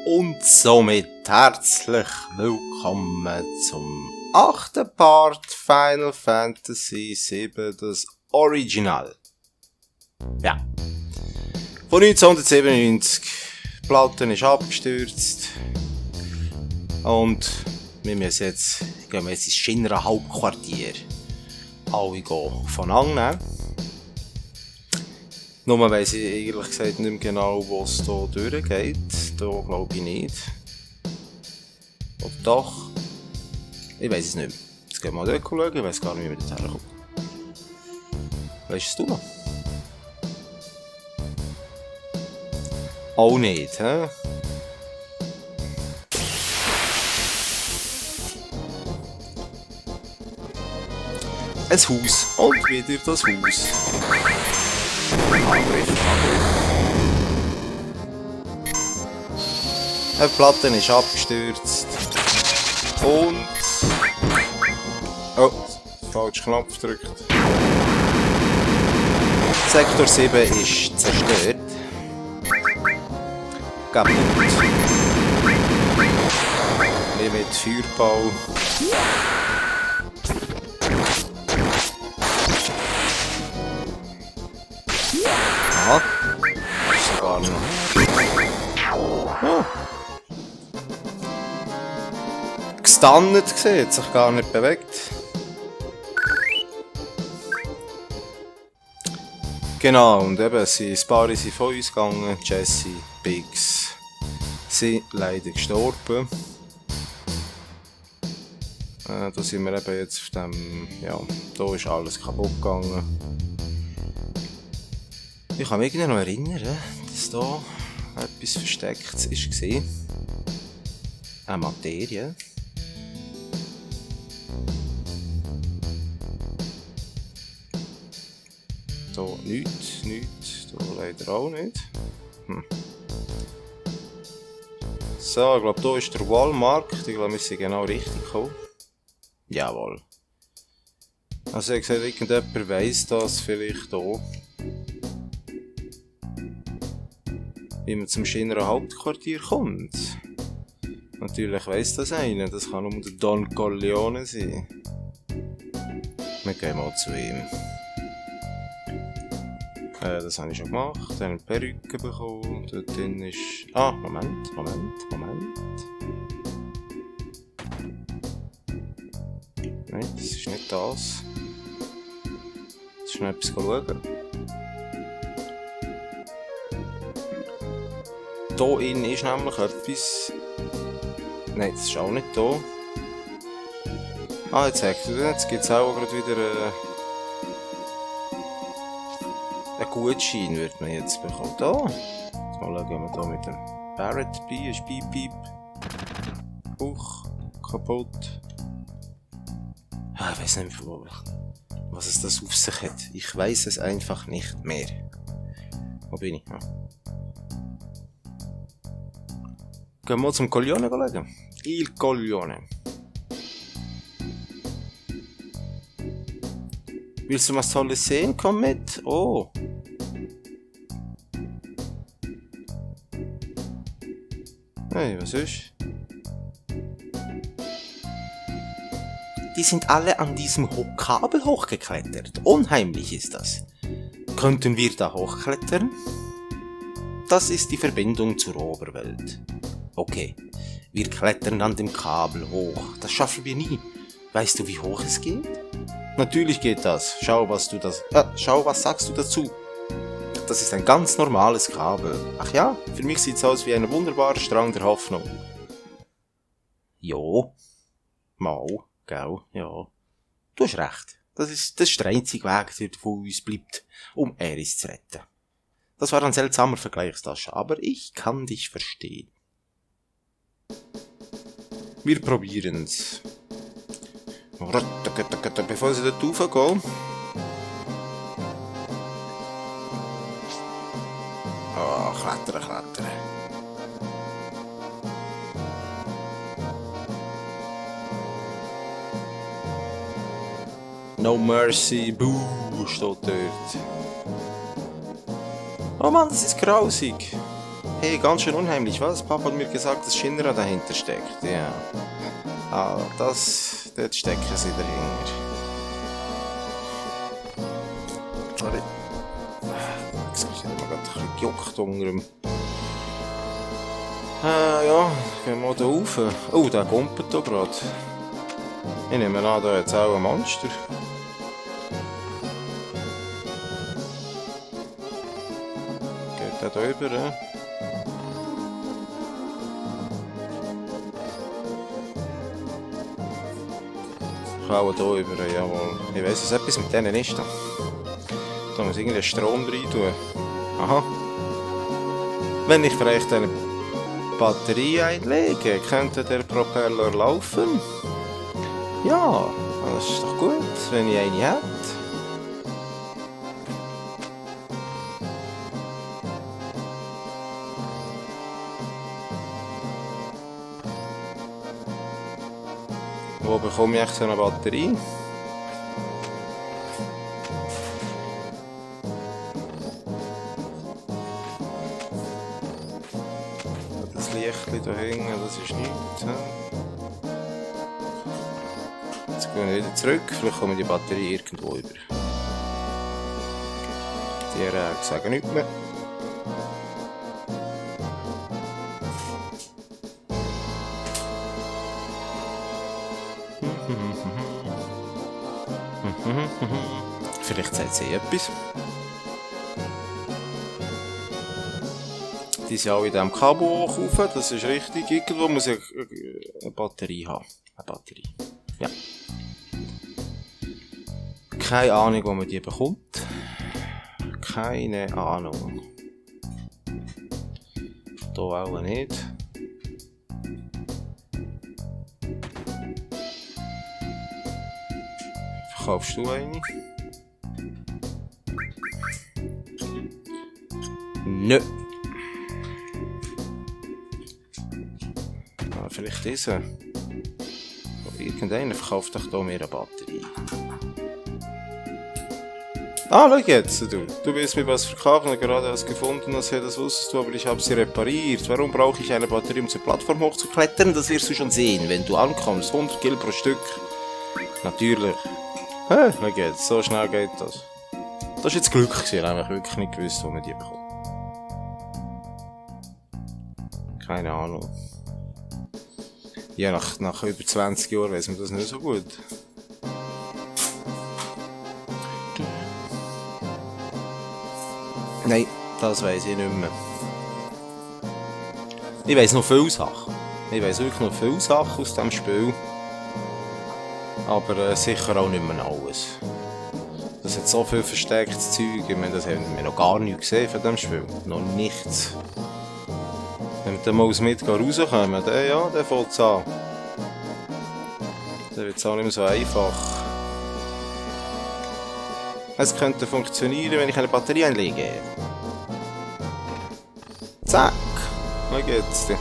Und somit herzlich willkommen zum 8. Part Final Fantasy VII, das Original. Ja. Von 1997. Die Platte ist abgestürzt. Und wir müssen jetzt, gehen wir jetzt ins Shinra Hauptquartier. Alle gehen von annehmen. Nur weiss ich ehrlich gesagt nicht mehr genau, wo es hier durchgeht. Hier glaube ich nicht. Oder doch? Ich weiss es nicht mehr. Jetzt gehen wir mal dort schauen, ich weiss gar nicht, wie wir dort herkommen. Weisst du noch? Auch nicht, hä? Ein Haus. Und wieder das Haus. Angriff. Die Platte ist abgestürzt. Und... Oh, falsch Knopf gedrückt. Sektor 7 ist zerstört. Kaputt. Wie mit Feuerball. Aha. Das ist sogar noch. Oh. Gestannet gesehen, hat sich gar nicht bewegt. Genau, und eben, ein paar sind von uns gegangen. Jesse, Biggs sind leider gestorben. Da sind wir eben jetzt auf dem, ja, da ist alles kaputt gegangen. Ich kann mich noch erinnern, dass da etwas Verstecktes war. Eine Materie. Da nichts, da leider auch nicht. So, ich glaube, hier ist der Wallmarkt. Ich glaube, wir sind genau richtig gekommen. Jawohl. Also, ich gesagt, irgendjemand weiss das vielleicht hier. Wie man zum Shinra Hauptquartier kommt. Natürlich weiss das einer, das kann nur der Don Corleone sein. Wir gehen mal zu ihm. Das habe ich schon gemacht, dann eine Perücke bekommen, dort drin ist... Ah, Moment. Nein, das ist nicht das. Jetzt schnell etwas schauen. Hier innen ist nämlich etwas... Nein, das ist auch nicht hier. Ah, jetzt gibt es auch gerade wieder einen Gutschein, würde man jetzt bekommen. Da! Jetzt mal schauen wir hier mit dem Barrett bei, ist Piep. Huch, kaputt. Ah, ich weiss nicht mehr, was es das auf sich hat. Ich weiss es einfach nicht mehr. Wo bin ich? Ja. Gehen wir zum Coglione schauen. Il Coglione. Willst du was Tolles sehen? Komm mit. Oh. Hey, was ist? Die sind alle an diesem Kabel hochgeklettert. Unheimlich ist das. Könnten wir da hochklettern? Das ist die Verbindung zur Oberwelt. Okay, wir klettern an dem Kabel hoch. Das schaffen wir nie. Weißt du, wie hoch es geht? Natürlich geht das. Schau, was sagst du dazu? Das ist ein ganz normales Kabel. Ach ja, für mich sieht's aus wie ein wunderbarer Strang der Hoffnung. Jo. Mau, gell, ja. Du hast recht. Das ist der einzige Weg, der von uns bleibt, um Eris zu retten. Das war ein seltsamer Vergleich, Sascha, aber ich kann dich verstehen. Wir probieren's. Bevor sie dort raufgehen. Oh, klettern. No mercy, buh, steht dort. Oh Mann, das ist grausig. Hey, ganz schön unheimlich, was? Papa hat mir gesagt, dass Shinra dahinter steckt. Ja. Ah, dort stecken sie dahinter. Sorry. Jetzt ist mir gerade ein bisschen gejuckt unter dem... ja, gehen wir da rauf. Oh, der kumpelt da gerade. Ich nehme an, da jetzt auch ein Monster. Geht der da rüber, Ich auch hier rüber, jawohl. Ich weiss, was etwas mit denen ist. Da muss irgendwie Strom rein tun. Aha. Wenn ich vielleicht eine Batterie einlege, könnte der Propeller laufen? Ja, das ist doch gut, wenn ich eine hätte. Wo bekomme ich so eine Batterie? Das Lichtchen da hinten, das ist nichts. Jetzt gehen wir wieder zurück, vielleicht kommen die Batterie irgendwo über. Die sagen nichts mehr. Vielleicht sagt sie etwas. Die sind auch in diesem Kabel hoch, das ist richtig. Irgendwo muss ich eine Batterie haben. Eine Batterie. Ja. Keine Ahnung, wo man die bekommt. Keine Ahnung. Hier auch nicht. Verkaufst du eine? Nö. Vielleicht diese. Irgendeiner verkauft doch hier mehr eine Batterie. Ah, schau jetzt, du willst mir was verkaufen und gerade erst gefunden, das wusstest du, aber ich habe sie repariert. Warum brauche ich eine Batterie, um zur Plattform hochzuklettern? Das wirst du schon sehen, wenn du ankommst. 100 Gil pro Stück. Natürlich. Hä, schau jetzt, so schnell geht das. Das war jetzt Glück gewesen, einfach wirklich nicht gewusst, wo man die bekommt. Keine Ahnung. Ja, nach über 20 Jahren weiss man das nicht so gut. Nein, das weiss ich nicht mehr. Ich weiss noch viele Sachen. Ich weiss wirklich noch viele Sachen aus diesem Spiel. Aber sicher auch nicht mehr alles. Das hat so viel verstecktes Zeug. Ich meine, das haben wir noch gar nicht gesehen von diesem Spiel. Noch nichts. Wenn wir dann mal aus Midgar rauskommen, dann fängt es an. Dann wird es auch nicht mehr so einfach. Es könnte funktionieren, wenn ich eine Batterie einlege. Zack! Wie geht's dir?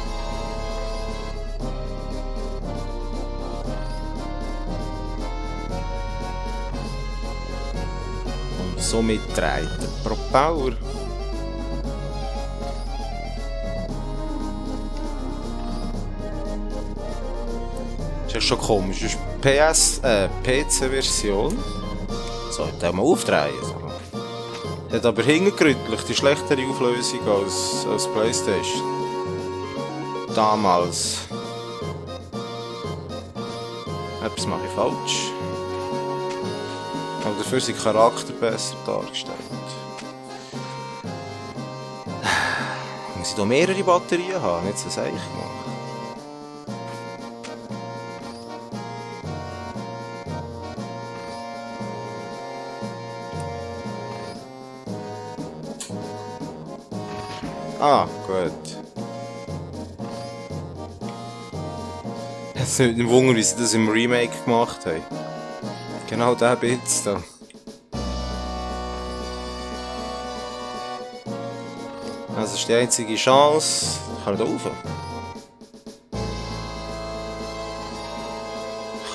Und somit dreht der Propeller. Das ist schon komisch. Das ist PC-Version. So, den mal aufdrehen. Hat aber hingerüttelt die schlechtere Auflösung als PlayStation. Damals. Etwas mache ich falsch. Aber dafür sind Charakter besser dargestellt. Muss ich hier mehrere Batterien haben? Nicht so seich machen. Ah, gut. Es ist nicht Wunder, wie sie das im Remake gemacht haben. Genau der Bits da. Das ist die einzige Chance. Ich kann da rauf.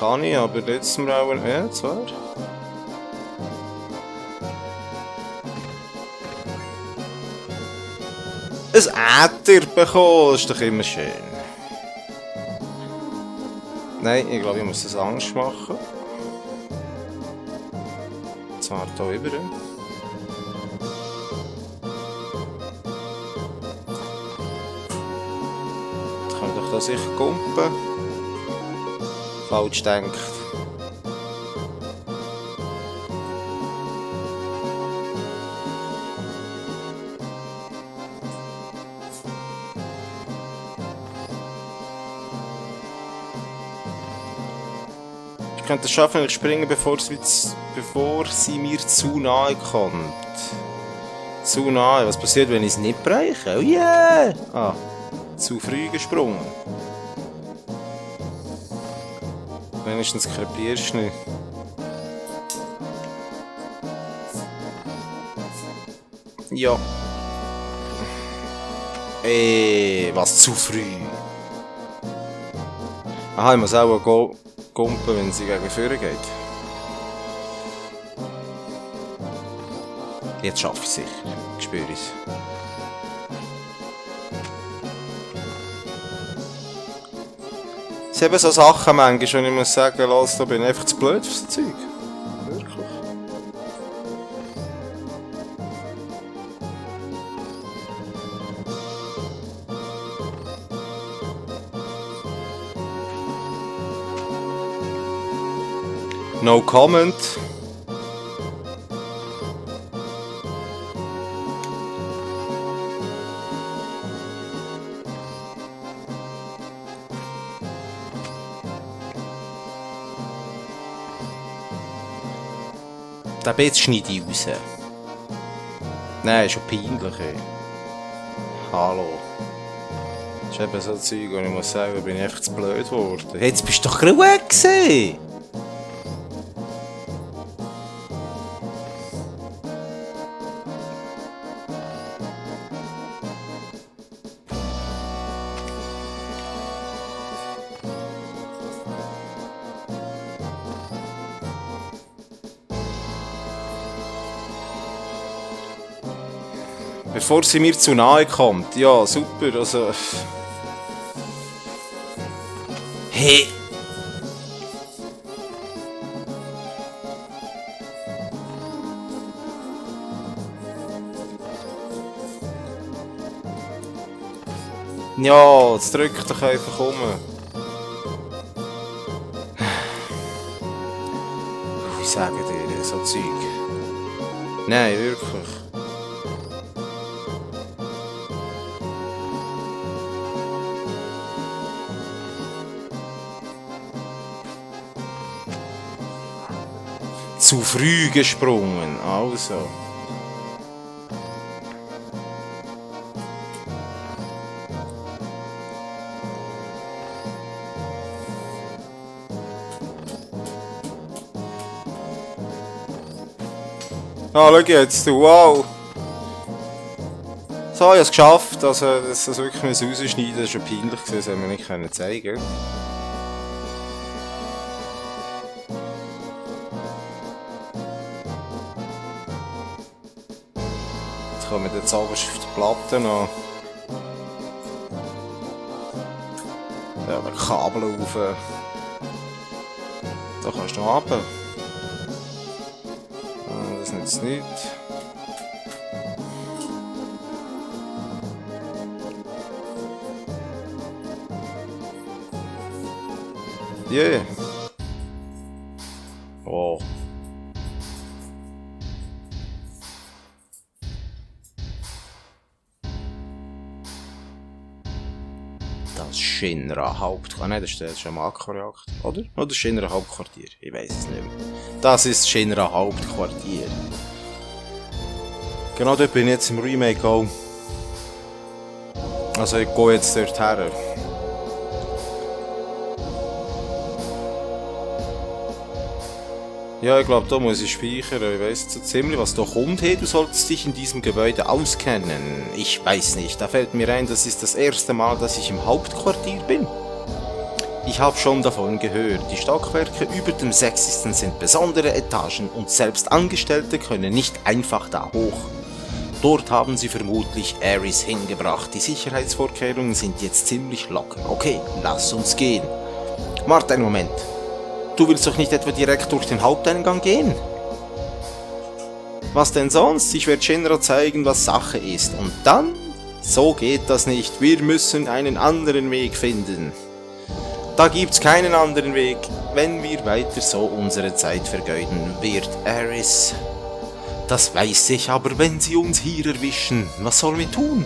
Kann ich, aber letztes Mal auch... Ja, zwar. ein Äther bekommen, das ist doch immer schön. Nein, ich glaube, ich muss das anders machen. Zwar hier rüber. Jetzt kann ich doch da sicher kumpen. Falsch denkt. Ich könnte es schaffen, wenn ich springe, bevor sie mir zu nahe kommt. Zu nahe. Was passiert, wenn ich es nicht breche? Oh yeah! Ah, zu früh gesprungen. Wenigstens krepierst du nicht. Ja. Was zu früh. Aha, ich muss auch kumpen, wenn sie gegen vorne geht. Jetzt schaffe ich es sicher. Ich spüre es. Es haben so Sachen manchmal, und ich muss sagen, lass, da bin ich einfach zu blöd für so Zeug. Wirklich. No comment. Den Bett schneide ich raus. Nein, ist schon peinlich, ey. Hallo. Das ist eben so Zeug, und ich muss sagen, da bin ich einfach zu blöd geworden. Jetzt bist du doch gerade weg gewesen. Bevor sie mir zu nahe kommt. Ja, super, also... Hey! Ja, jetzt drück doch einfach um. Ich sage dir, so Zeug. Nein, wirklich. Zu früh gesprungen, also. Ah, schau jetzt, wow! So, ich habe es geschafft, also, dass das wirklich rausschneiden musste, das war schon peinlich, das haben wir nicht zeigen können. Jetzt kommen wir jetzt oben auf die Platte noch. Ja, ein Kabel rauf. Da kannst du noch runter. Das nützt nichts. Yeah. Oh. Das Shinra Hauptquartier. Nein, das ist schon Makro-Reaktor, oder? Oder Shinra Hauptquartier? Ich weiß es nicht mehr. Das ist Shinra Hauptquartier. Genau dort bin ich jetzt im Remake auch. Also ich gehe jetzt dort her. Ja, ich glaube, da muss ich speichern. Ich weiss so ziemlich, was da kommt. Hey, du solltest dich in diesem Gebäude auskennen. Ich weiß nicht, da fällt mir ein, das ist das erste Mal, dass ich im Hauptquartier bin. Ich habe schon davon gehört. Die Stockwerke über dem 6. sind besondere Etagen und selbst Angestellte können nicht einfach da hoch. Dort haben sie vermutlich Ares hingebracht. Die Sicherheitsvorkehrungen sind jetzt ziemlich locker. Okay, lass uns gehen. Warte einen Moment. Du willst doch nicht etwa direkt durch den Haupteingang gehen? Was denn sonst? Ich werde Shinra zeigen, was Sache ist. Und dann? So geht das nicht. Wir müssen einen anderen Weg finden. Da gibt's keinen anderen Weg. Wenn wir weiter so unsere Zeit vergeuden, wird Ares... Das weiß ich, aber wenn sie uns hier erwischen, was sollen wir tun?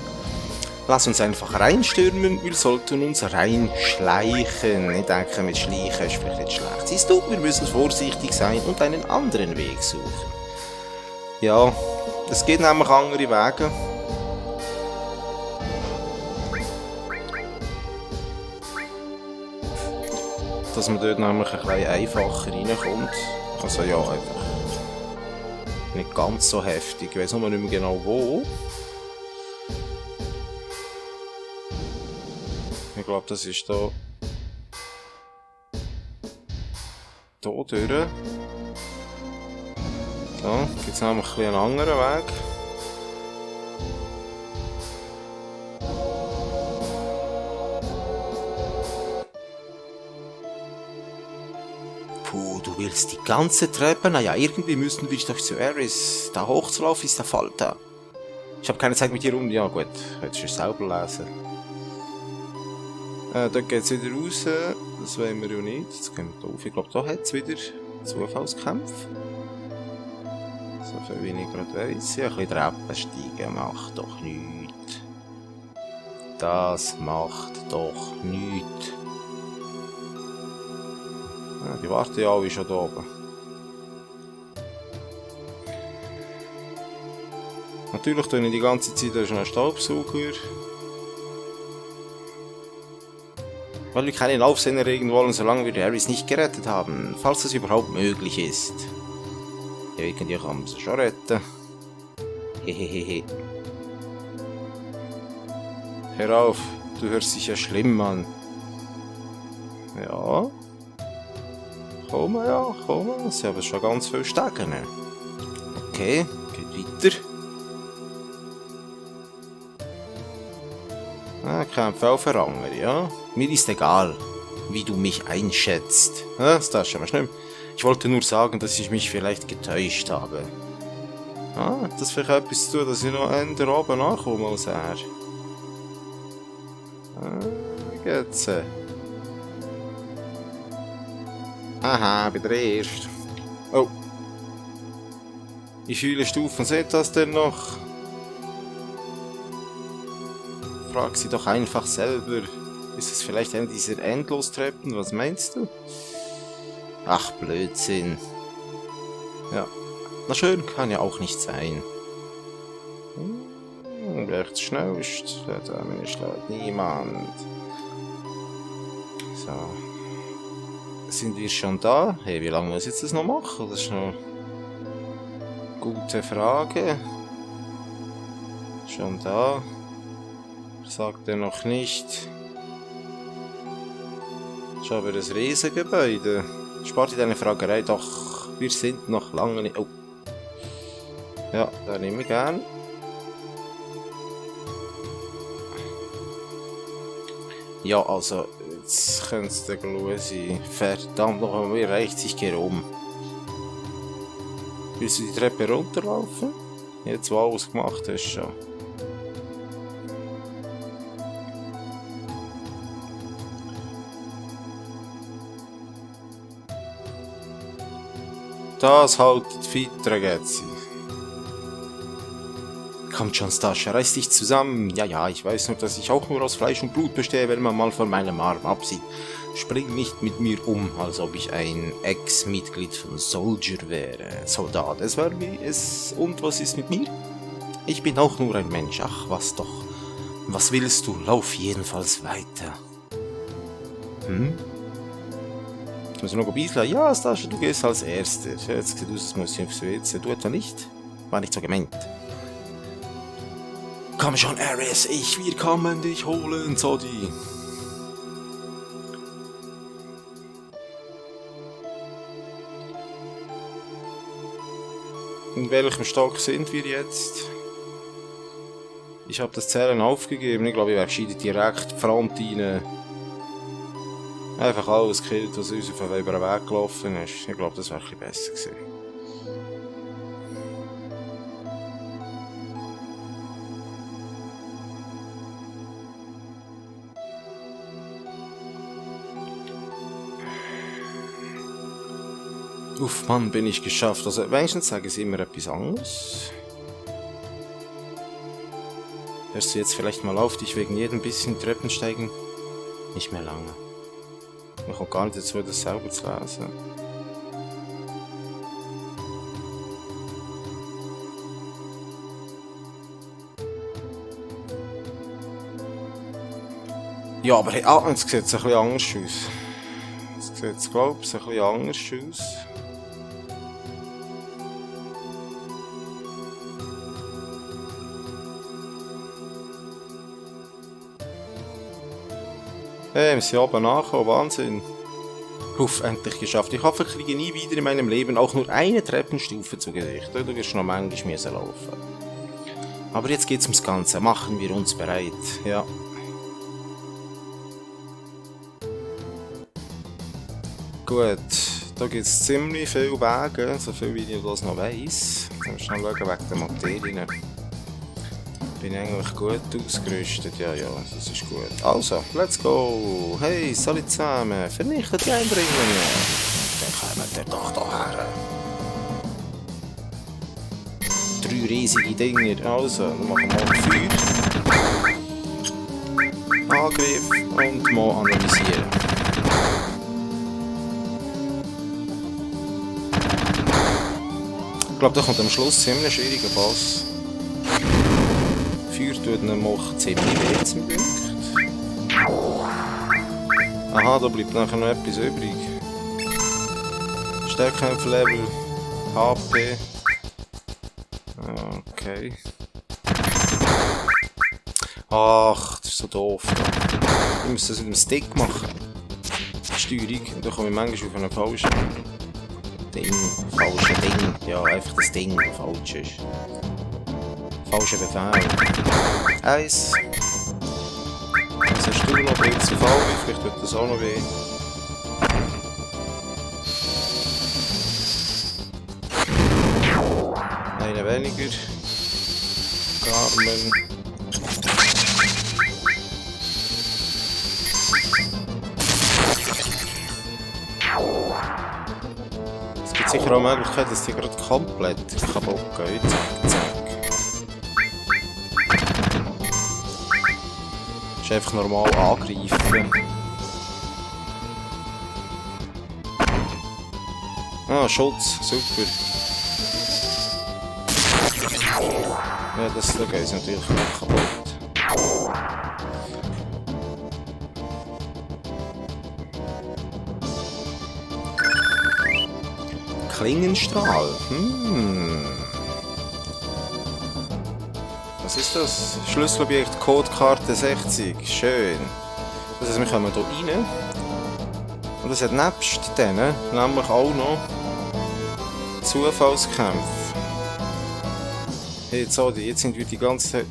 Lass uns einfach reinstürmen, wir sollten uns reinschleichen. Ich denke, mit Schleichen ist vielleicht nicht schlecht. Siehst du, wir müssen vorsichtig sein und einen anderen Weg suchen. Ja, es geht nämlich andere Wege. Dass man dort nämlich ein bisschen einfacher reinkommt. Also ja, einfach nicht ganz so heftig. Ich weiss nur nicht mehr genau wo. Ich glaube, das ist da. Da durch. Da gibt es nämlich einen anderen Weg. Puh, du willst die ganze Treppe? Naja, irgendwie müssen wir doch zu Ares. Da hochzulaufen ist der Falter. Ich habe keine Zeit mit dir um. Ja gut, hättest du selber lesen. Da geht es wieder raus. Das wollen wir ja nicht. Jetzt gehen wir da auf. Ich glaube, da hat es wieder Zufallskämpfe. So viel wie ich gerade weiss. Ja, ein bisschen Treppen steigen macht doch nichts. Das macht doch nichts. Ja, die warten ja alle schon da oben. Natürlich tue ich die ganze Zeit einen Staubsauger. Weil wir keinen Aufsehen erregen wollen, solange wir die Ares nicht gerettet haben. Falls das überhaupt möglich ist. Ja, irgendwie kann man sie schon retten. Hehehehe. Hör auf, du hörst dich ja schlimm an. Ja. Komm, sie haben schon ganz viel Stegen. Okay, geht weiter. Kämpfe auf Ranger, ja. Mir ist egal, wie du mich einschätzt. Das darfst du aber schlimm. Ich wollte nur sagen, dass ich mich vielleicht getäuscht habe. Hat das vielleicht etwas zu tun, dass ich noch einen da oben nachkomme als er? Geht's? Aha, bei der ersten. Oh. Wie viele Stufen sind das denn noch? Frag sie doch einfach selber. Ist es vielleicht eine dieser Endlostreppen? Was meinst du? Ach, Blödsinn. Ja. Na schön, kann ja auch nicht sein. Wer ist schnellst? Da schlägt niemand. So. Sind wir schon da? Hey, wie lange muss ich jetzt das noch machen? Das ist noch eine gute Frage. Schon da? Sagt er noch nicht. Das ist aber ein Riesengebäude. Spart dir deine Fragerei, doch wir sind noch lange nicht... Oh. Ja, da nehme ich gern. Ja, also, jetzt könnte es der Glue sein. Verdammt noch einmal, mir reicht, ich gehe um. Willst du die Treppe runterlaufen? Jetzt, wo alles gemacht hast schon. Das haltet fit, Ragazzi. Kommt schon, Stascha, reiß dich zusammen. Ja, ich weiß nur, dass ich auch nur aus Fleisch und Blut bestehe, wenn man mal von meinem Arm absieht. Spring nicht mit mir um, als ob ich ein Ex-Mitglied von Soldier wäre. Soldat, es war wie es... Und was ist mit mir? Ich bin auch nur ein Mensch. Ach, was doch. Was willst du? Lauf jedenfalls weiter. Ich muss noch ein bisschen... Ja, Stascha, du gehst als Erster. Jetzt sieht aus, als muss ich aufs WC. Du etwa nicht? War nicht so gemeint. Komm schon, Ares, wir kommen dich holen, Zodi. In welchem Stock sind wir jetzt? Ich habe das Zählen aufgegeben. Ich glaube, ich wäre gescheiter direkt die Front rein. Einfach alles gekillt, was uns auf den Weg gelaufen ist. Ich glaube, das wäre ein bisschen besser gewesen. Uff, Mann, bin ich geschafft. Also, wenigstens sagen sie immer etwas anderes. Hörst du jetzt vielleicht mal auf, dich wegen jedem bisschen Treppensteigen? Nicht mehr lange. Man kommt gar nicht dazu, das selber zu lesen. Ja, aber hey, jetzt sieht es ein bisschen anders aus. Jetzt sieht es, glaube ich, ein bisschen anders aus. Hey, wir sind oben nachgekommen, Wahnsinn. Huff, endlich geschafft. Ich hoffe, ich kriege nie wieder in meinem Leben auch nur eine Treppenstufe zu Gesicht. Du wirst noch manchmal laufen. Aber jetzt geht's ums Ganze. Machen wir uns bereit. Ja. Gut, da gibt es ziemlich viele Wege, so viel wie ich das noch weiss. Jetzt müssen wir schnell schauen wegen der Materien. Bin eigentlich gut ausgerüstet, ja, das ist gut. Also, let's go! Hey, salut zusammen! Vernichtet die Eindringlinge! Dann kommen wir doch hierher. 3 riesige Dinger, also, dann machen wir Feuer. Angriff und mal analysieren. Ich glaube, da kommt am Schluss ziemlich schwieriger Boss. Feuer tut ihn macht ziemlich weh, zum Glück. Aha, da bleibt nachher noch etwas übrig. Stärkkämpfer-Level, HP. Okay. Ach, das ist so doof. Ich muss das mit dem Stick machen. Steuerung, und da komme ich manchmal auf einen falschen Ding. Ja, einfach das Ding, das falsch ist. Falscher Befehl. 1. Was hast du noch? Blitzbefall? Vielleicht tut das auch noch weh. Eine weniger. Garmen. Es gibt sicher auch die Möglichkeit, dass die gerade komplett kaputt geht. Zack. Einfach normal angreifen. Ah, Schutz, super. Ja, das geht ist natürlich kaputt. Klingenstrahl. Was ist das? Schlüsselobjekt Codekarte 60. Schön. Das heißt, wir kommen hier rein. Und es hat nebst denen nämlich auch noch Zufallskämpfe. Hey, jetzt sind wir die ganze Zeit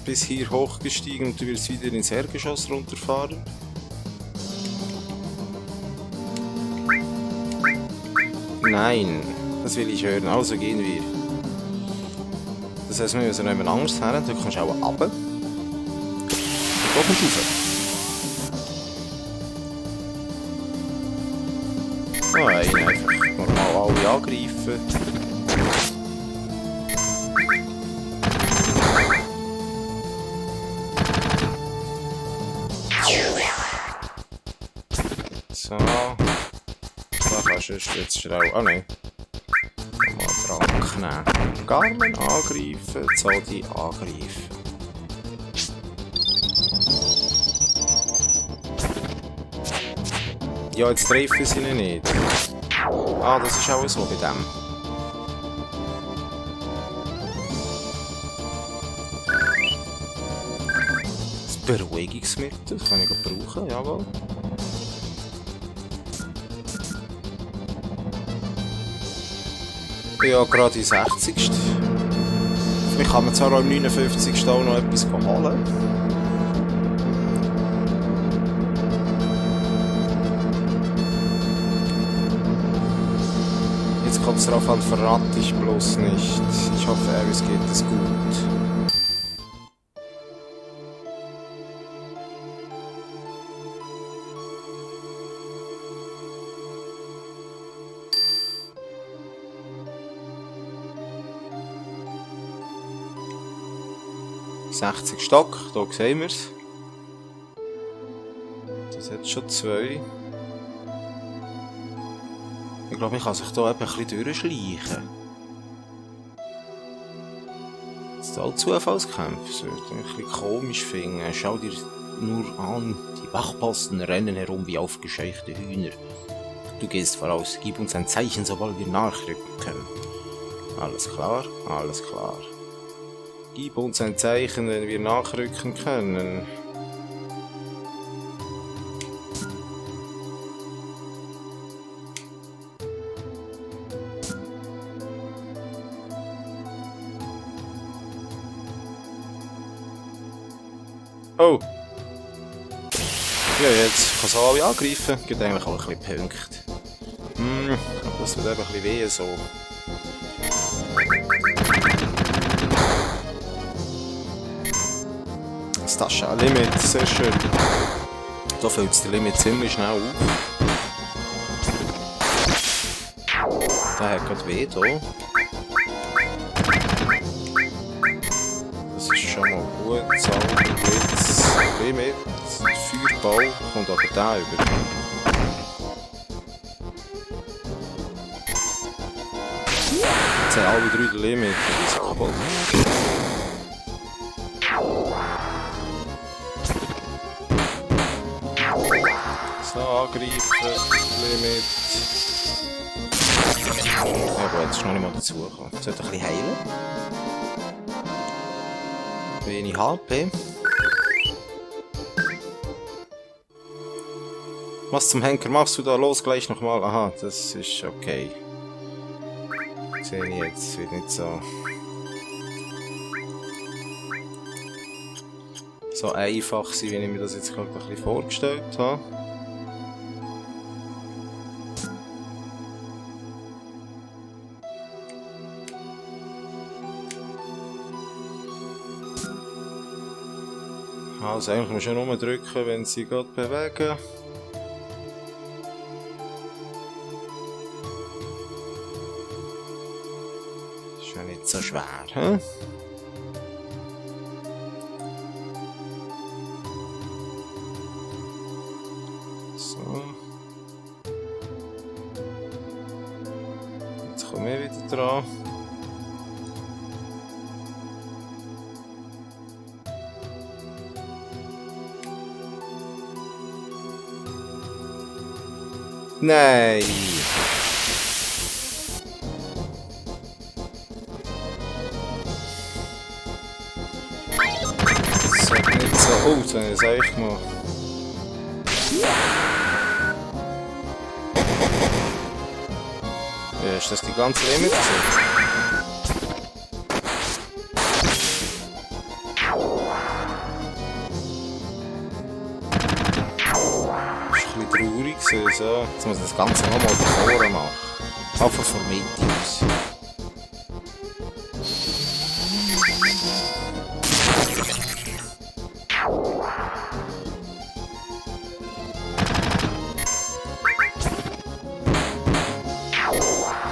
bis hier hochgestiegen und du willst wieder ins Erdgeschoss runterfahren. Nein, das will ich hören. Also gehen wir. Das heisst, wir müssen noch jemand anderes her, du kannst auch runter. Und da kommst du rauf. Nein, einfach normal alle angreifen. So. Da kannst du jetzt schnell... Ah nein. Mal Trank nehmen. Garmen angreifen, Zodi angreifen. Ja, jetzt treffen sie ihn nicht. Ah, das ist auch so bei dem. Das Beruhigungsmittel, das kann ich brauchen, jawohl. Ich habe gerade die 60. Ich kann mir zwar auch im 59. Stall noch etwas holen. Jetzt kommt es darauf an, verrate ich bloß nicht. Ich hoffe, Ares geht es gut. ...60 Stock, da sehen wir es. Das hat schon 2. Ich glaube, ich kann sich hier eben ein bisschen durchschleichen. Das sind auch Zufallskämpfe, das würde ich ein bisschen komisch finden. Schau dir nur an, die Wachposten rennen herum wie aufgescheuchte Hühner. Du gehst voraus, gib uns ein Zeichen, sobald wir nachrücken können. Alles klar, alles klar. Gib uns ein Zeichen, wenn wir nachrücken können. Oh! Ja, jetzt kann es alle angreifen. Gibt eigentlich auch ein bisschen Punkte. Das wird eben ein bisschen weh so. Das ist ein Limit, sehr schön. Da fällt das Limit ziemlich schnell auf. Der hat gerade weh hier. Das ist schon mal gut. Jetzt Limit, Feuerball kommt aber da über. Jetzt haben alle 3 den Limit, das ist kaputt. So, angreifen, Limit. Ja, aber jetzt ist noch nicht mal dazugekommen. Ich sollte ein bisschen heilen. Wenig HP. Was zum Henker machst du da? Los, gleich nochmal. Aha, das ist okay. Sehe ich jetzt, wird nicht so einfach sein, wie ich mir das jetzt gerade ein bisschen vorgestellt habe. Also eigentlich muss ich nur drücken, wenn sie gerade bewegen. Ist ja nicht so schwer, hä? So. Jetzt komme ich wieder dran. Nein! Das sieht nicht so aus, wenn ich es euch mache. Ja, ist das die ganze Limit? Traurig gewesen, so. Jetzt muss ich das Ganze nochmal von vorne machen. Einfach von der Mitte aus.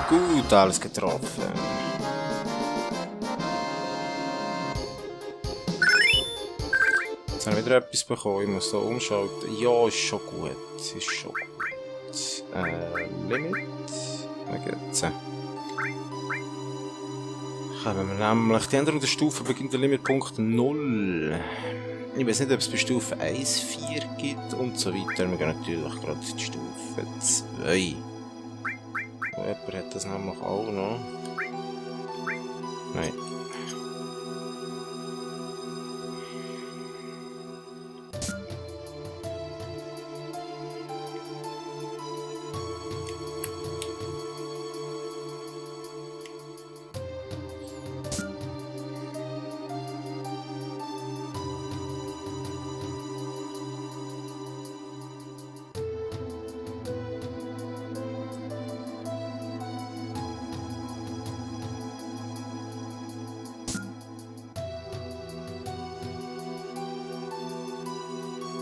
Gut, alles getroffen. Jetzt habe ich wieder etwas bekommen, ich muss hier umschalten. Ja, ist schon gut. Ist schon gut. Limit. Wie geht's? Kommen wir nämlich. Die Änderung der Stufe beginnt der Limitpunkt 0. Ich weiß nicht, ob es bei Stufe 1, 4 gibt und so weiter. Wir gehen natürlich gerade die Stufe 2. Und jemand hat das nämlich auch noch. Nein.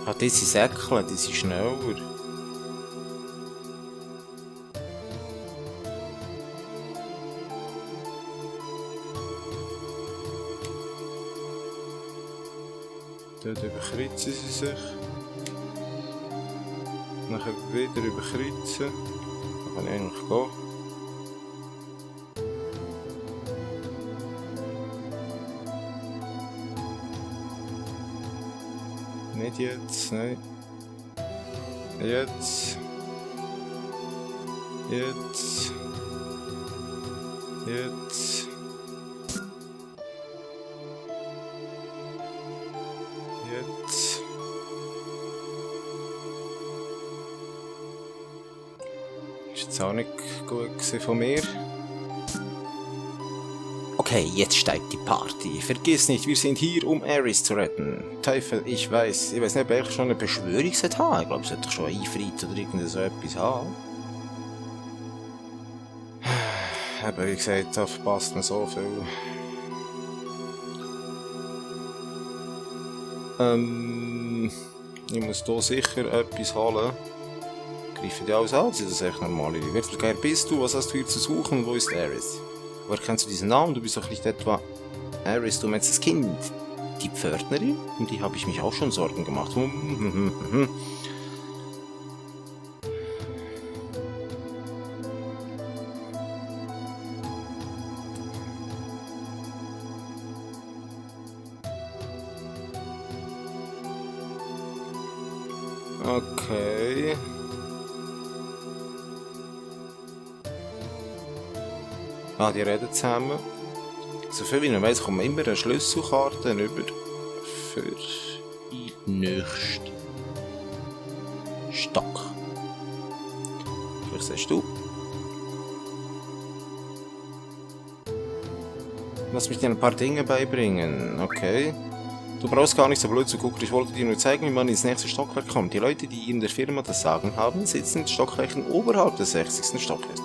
Ah, diese Säckle, die sind schneller. Dort überkreuzen sie sich. Nachher wieder überkreuzen. Da kann ich eigentlich gehen. Nicht jetzt, nein. Jetzt. Jetzt. Jetzt. Jetzt. Ist jetzt auch nicht gut von mir. Okay, jetzt steigt die Party. Vergiss nicht, wir sind hier, um Ares zu retten. Teufel, ich weiß nicht, ob ich schon eine Beschwörung habe. Ich glaube, es sollte schon Einfried oder irgend so etwas haben. Aber wie gesagt, da verpasst man so viel. Ich muss hier sicher etwas holen. Greifen die alles an? Sind das echt normale? Wer bist du? Was hast du hier zu suchen? Wo ist Ares? Woher kennst du diesen Namen? Du bist doch nicht etwa Ares, du meinst das Kind. Die Pförtnerin? Um die habe ich mich auch schon Sorgen gemacht. Okay. Ah, die reden zusammen. So viel wie ich weiss, kommt immer eine Schlüsselkarte über für die nächste Stock. Vielleicht siehst du. Lass mich dir ein paar Dinge beibringen, okay? Du brauchst gar nicht so blöd zu gucken, ich wollte dir nur zeigen, wie man ins nächste Stockwerk kommt. Die Leute, die in der Firma das Sagen haben, sitzen in Stockwerken oberhalb des 60. Stockes.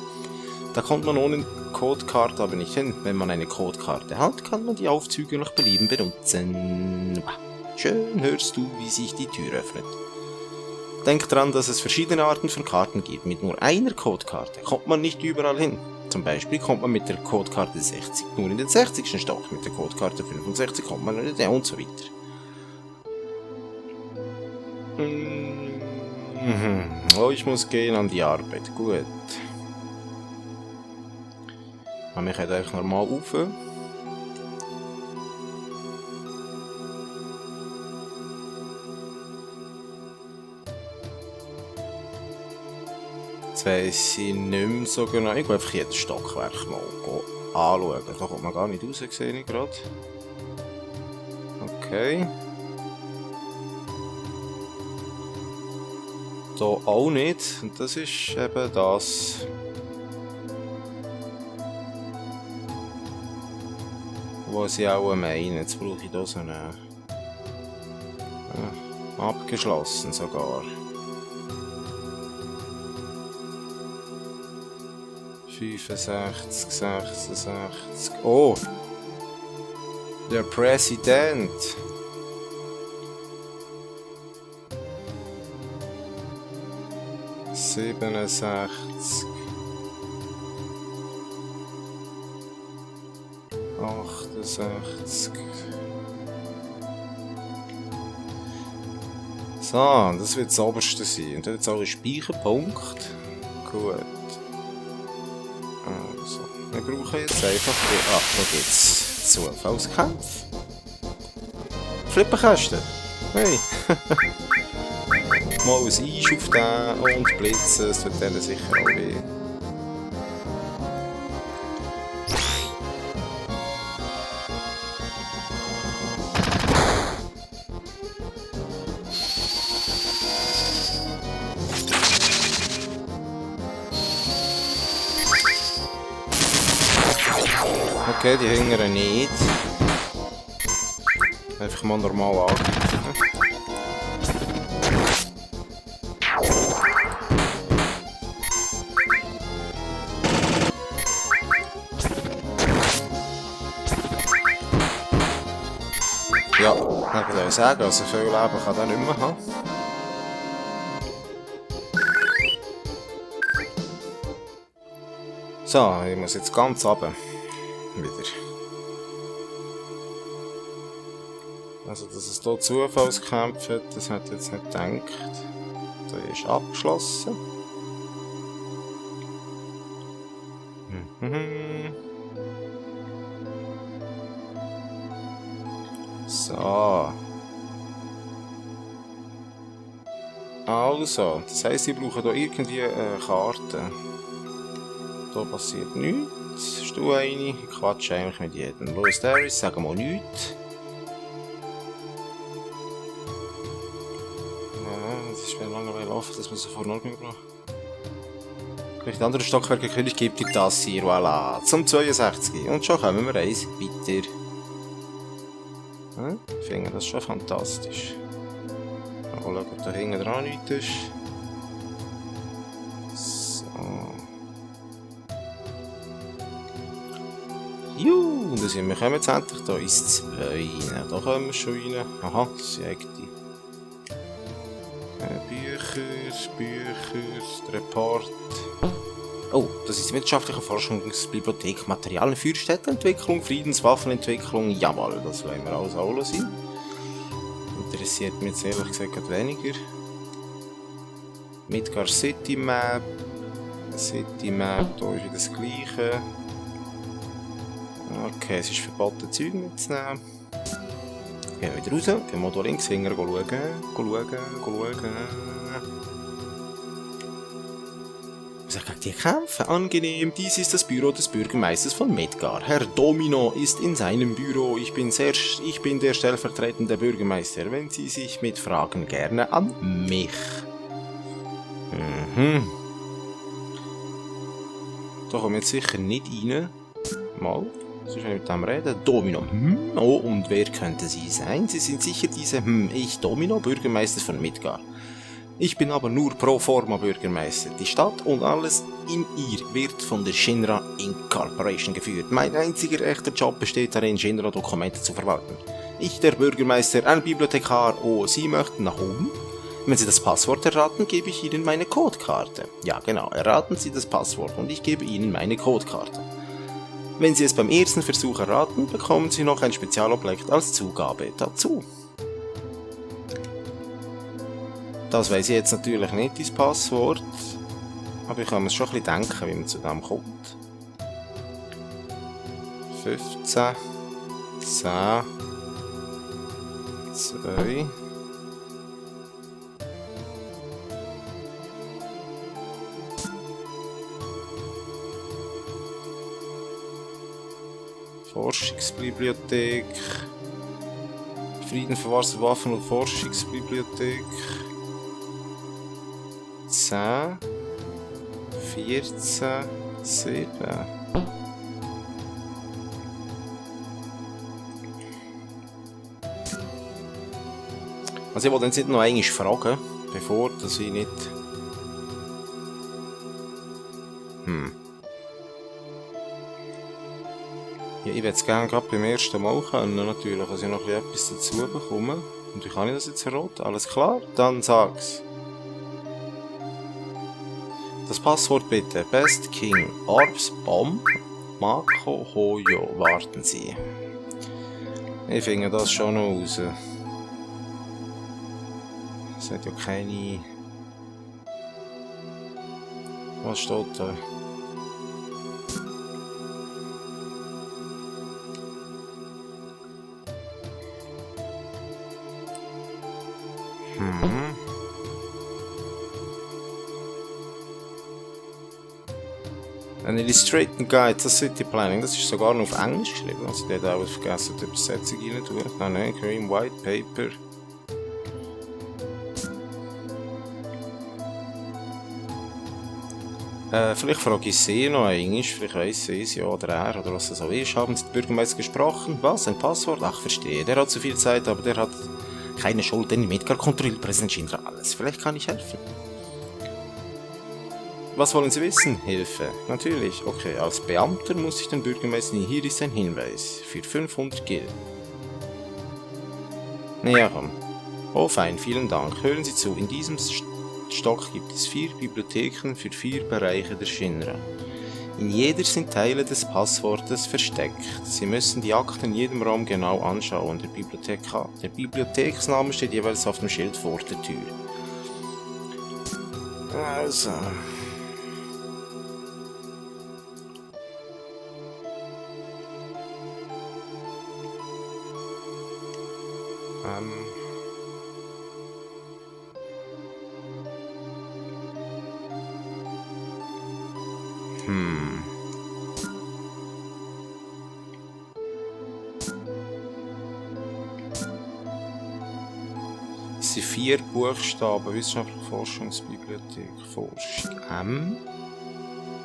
Da kommt man ohne Codekarte aber nicht hin. Wenn man eine Codekarte hat, kann man die Aufzüge nach Belieben benutzen. Schön hörst du, wie sich die Tür öffnet. Denk dran, dass es verschiedene Arten von Karten gibt. Mit nur einer Codekarte kommt man nicht überall hin. Zum Beispiel kommt man mit der Codekarte 60 nur in den 60. Stock, mit der Codekarte 65 kommt man in den und so weiter. Oh, ich muss gehen an die Arbeit. Gut. Aber wir können eigentlich normal rauf. Jetzt weiss ich nicht mehr so genau. Ich gehe einfach jedes Stockwerk mal anschauen. Da kommt man gar nicht raus, sehe ich gerade. Okay. Hier auch nicht. Und das ist eben das. Was ich auch meine. Jetzt brauche ich hier so eine. Abgeschlossen sogar. 65, 66. Oh! Der Präsident! ...67... 68... So, das wird das oberste sein. Und jetzt alle Speicherpunkte. Gut. Also, wir brauchen jetzt einfach... Ah, da gibt's Zufallskämpfe. Flippenkästen. Hey. Mal ein Eis auf den und blitzen, das tut denen sicher auch weh. Okay, die hingern nicht. Einfach mal normal angreifen. Ja, ich würde sagen, also viel Leben kann er nicht mehr haben. So, ich muss jetzt ganz runter. Wieder. Also, dass es hier Zufallskämpfe hat, das hat jetzt nicht gedacht. Der ist abgeschlossen. So. Also, das heisst, ich brauche hier irgendwie eine Karte. Hier passiert nichts. Hast du eine? Ich quatsche eigentlich mit jedem. Los, Darius, sag mal nichts. Ja, das ist mir lange laufen, dass man sofort noch braucht. Vielleicht andere Stockwerke König gibt dir das hier, voilà. Zum 62. Und schon kommen wir eins weiter. Ich finde das schon fantastisch. Mal schauen, ob da hinten dran nichts ist. So. Juhu, und wir kommen jetzt endlich hier ins 2. Ja, da kommen wir schon rein. Aha, das sind die Bücher, Report. Oh, das ist die wissenschaftliche Forschungsbibliothek. Materialien für Städteentwicklung, Friedenswaffenentwicklung. Jawohl, das wollen wir alles auch sein. Interessiert mich jetzt ehrlich gesagt weniger. Midgar City Map. City Map, hier ist wieder das gleiche. Okay, es ist verboten, Zeug mitzunehmen. Gehen wir wieder raus, gehen wir hier links hinten schauen. Wir gegen die kämpfen. Angenehm, dies ist das Büro des Bürgermeisters von Midgar. Herr Domino ist in seinem Büro. Ich bin der stellvertretende Bürgermeister. Wenn Sie sich mit Fragen gerne an mich. Da kommen wir jetzt sicher nicht rein. Mal. Sonst will ich mit dem reden. Domino. Oh, und wer könnte Sie sein? Sie sind sicher diese, ich Domino, Bürgermeister von Midgar. Ich bin aber nur pro forma Bürgermeister. Die Stadt und alles in ihr wird von der Shinra Incorporation geführt. Mein einziger echter Job besteht darin, Shinra-Dokumente zu verwalten. Ich, der Bürgermeister, ein Bibliothekar. Oh, Sie möchten nach oben? Wenn Sie das Passwort erraten, gebe ich Ihnen meine Codekarte. Ja, genau, erraten Sie das Passwort und ich gebe Ihnen meine Codekarte. Wenn Sie es beim ersten Versuch erraten, bekommen Sie noch ein Spezialobjekt als Zugabe dazu. Das weiss ich jetzt natürlich nicht, das Passwort. Aber ich kann mir schon ein bisschen denken, wie man zu dem kommt. 15, 10, 2. Forschungsbibliothek. Frieden, Verwahrung, Waffen- und Forschungsbibliothek. 10, 14, 7. Also ich wollte jetzt nicht noch einmal fragen, bevor dass ich nicht... Ja, ich würde es gerne gerade beim ersten Mal können, natürlich, dass ich noch etwas dazu bekomme. Und wie kann ich das jetzt erraten? Alles klar? Dann sag's. Das Passwort bitte. Best King Orbs Bomb Mako Hoyo. Warten Sie. Ich finde das schon noch raus. Es hat ja keine... Was steht da? An Illustrated Guide to City Planning, das ist sogar noch auf Englisch geschrieben, also der hat auch vergessen, die Übersetzung rein tun. Nein, Green White Paper. Vielleicht frage ich sie noch einmal, vielleicht weiss sie es, ja oder er, oder was das auch ist. Haben Sie den Bürgermeister gesprochen? Was, ein Passwort? Ach, verstehe, der hat zu viel Zeit, aber der hat keine Schuld, denn Midgar kontrolliert Präsident Shinra alles. Vielleicht kann ich helfen. Was wollen Sie wissen? Hilfe. Natürlich. Okay, als Beamter muss ich den Bürgermeister... Hier ist ein Hinweis. Für 500 Gil. Ja, komm. Oh, fein. Vielen Dank. Hören Sie zu. In diesem Stock gibt es 4 Bibliotheken für 4 Bereiche der Shinra. In jeder sind Teile des Passwortes versteckt. Sie müssen die Akten in jedem Raum genau anschauen. Der Bibliotheksname steht jeweils auf dem Schild vor der Tür. Also. Es sind 4 Buchstaben, Wissenschaftliche Forschungsbibliothek, Forschung M.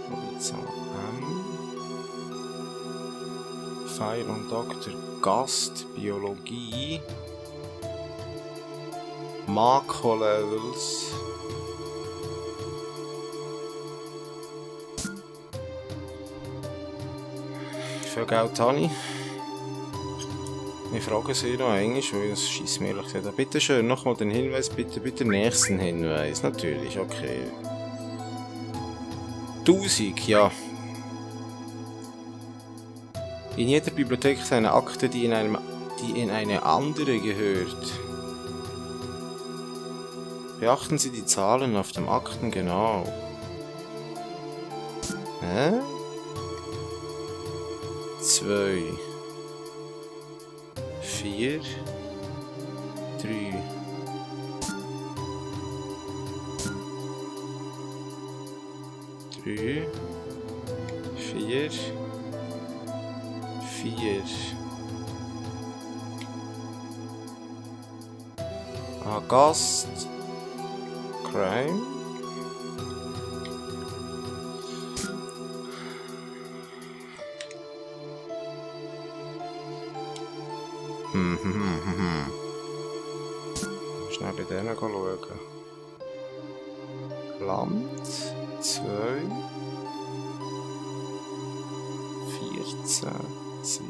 M. Pfeil und Dr. Gast, Biologie. Makro-Levels. Wie viel Geld habe ich? Ich frage Sie noch einmal, weil das scheisst mir ehrlich gesagt. Bitte schön, nochmal den Hinweis, bitte den nächsten Hinweis. Natürlich, okay. 1000, ja. In jeder Bibliothek ist eine Akte, die in eine andere gehört. Beachten Sie die Zahlen auf dem Akten genau. Hä? 2, 4, 3. Drei, 4, 4. Gast. Crime. Schnell bei denen schauen. Land 2 14 7.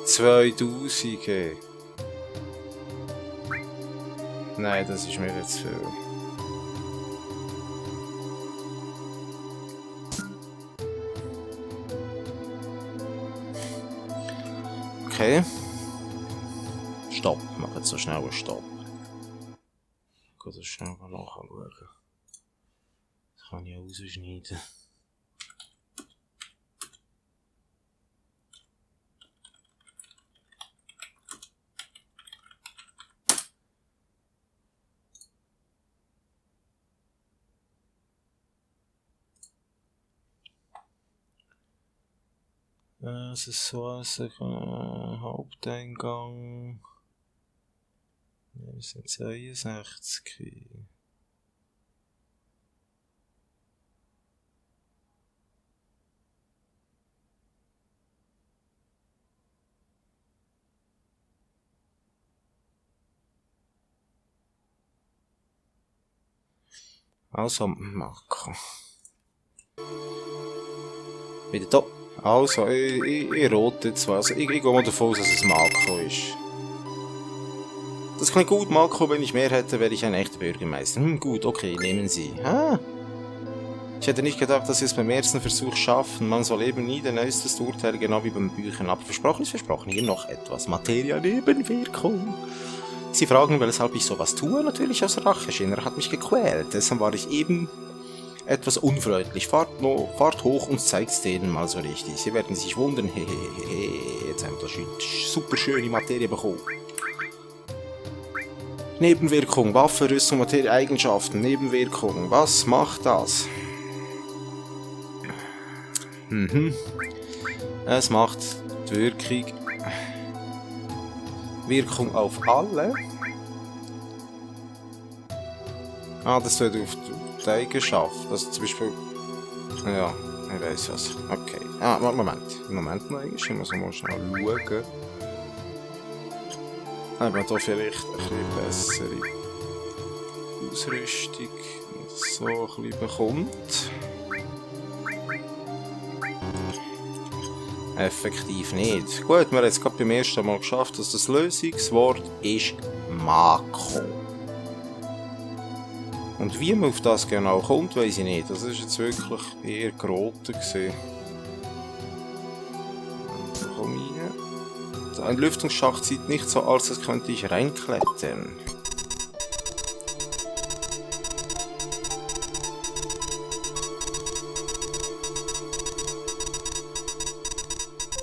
Zweitausende. Nein, das ist mir jetzt viel. Okay. Stopp. Ich mache jetzt so schnell einen Stopp. Ich kann das schnell nachschauen. Das kann ich auch rausschneiden. Accessoires, Haupteingang. Wir sind 62. Also, Makro. Wieder da. Also, ich rote jetzt was. Ich gehe mal davon aus, dass es Makro ist. Das klingt gut, Makro. Wenn ich mehr hätte, wäre ich ein echter Bürgermeister. Gut, okay, nehmen Sie. Ich hätte nicht gedacht, dass Sie es beim ersten Versuch schaffen. Man soll eben nie der neueste Urteil, genau wie beim Büchern. Aber versprochen ist versprochen. Hier noch etwas. Materia Nebenwirkung. Sie fragen, weshalb ich sowas tue? Natürlich aus Rache. Schindler hat mich gequält. Deshalb war ich eben etwas unfreundlich. Fahrt hoch und zeigt's denen mal so richtig. Sie werden sich wundern. Hehehe. Jetzt haben wir das super schöne Materie bekommen. Nebenwirkung, Waffe, Rüstung, Materie, Eigenschaften, Nebenwirkung. Was macht das? Es macht die Wirkung auf alle. Das tut auf die Eigenschaft. Also zum Beispiel. Ja, ich weiss was. Okay. Moment noch einmal. Ich muss mal schnell schauen. Aber da vielleicht ein bisschen bessere Ausrüstung, so ein bisschen bekommt. Effektiv nicht. Gut, wir haben jetzt gerade beim ersten Mal geschafft, dass das Lösungswort ist Mako. Und wie man auf das genau kommt, weiß ich nicht. Das ist jetzt wirklich eher geraten gewesen. Da komm rein. Ein Lüftungsschacht sieht nicht so aus, als könnte ich reinklettern.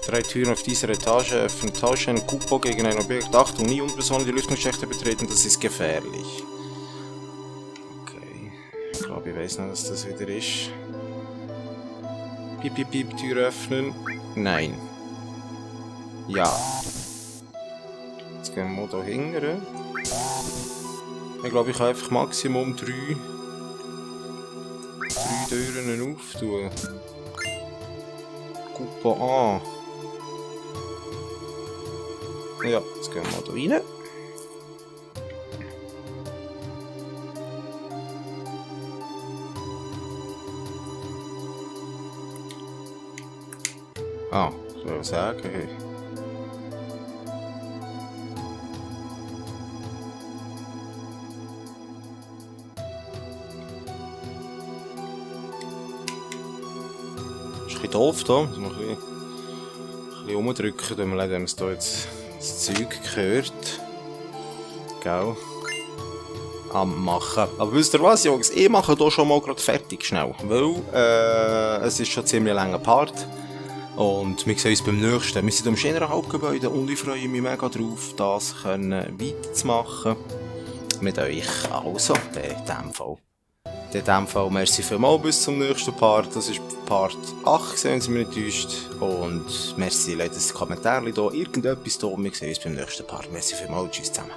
Drei Türen auf dieser Etage öffnen. Tausche einen Coupon gegen ein Objekt. Achtung, nie unbesonnen die Lüftungsschächte betreten, das ist gefährlich. Okay. Ich glaube, ich weiß noch, was das wieder ist. Piep, piep, piep, Tür öffnen. Nein. Ja. Jetzt gehen wir hier hinten. Ich glaube, ich kann einfach Maximum 3 Türen auftun. Coupon an. Ja, jetzt gehen wir hier rein. Ah, soll ich sagen, hey. Ist ein bisschen doof da, muss man ein bisschen umdrücken, wenn man es hier jetzt das Zeug gehört. Gell? Am Machen. Aber wisst ihr was, Jungs? Ich mache hier schon mal gerade fertig, schnell. Weil es ist schon ein ziemlich langer Part. Und wir sehen uns beim nächsten. Wir sind am schöneren Hauptgebäude und ich freue mich mega drauf, das weiterzumachen mit euch. Also, in dem Fall merci vielmals bis zum nächsten Part. Das ist Part 8, wenn Sie mich nicht täuscht. Und merci, lasst ein Kommentar da, irgendetwas da. Wir sehen uns beim nächsten Part. Merci vielmals, tschüss zusammen.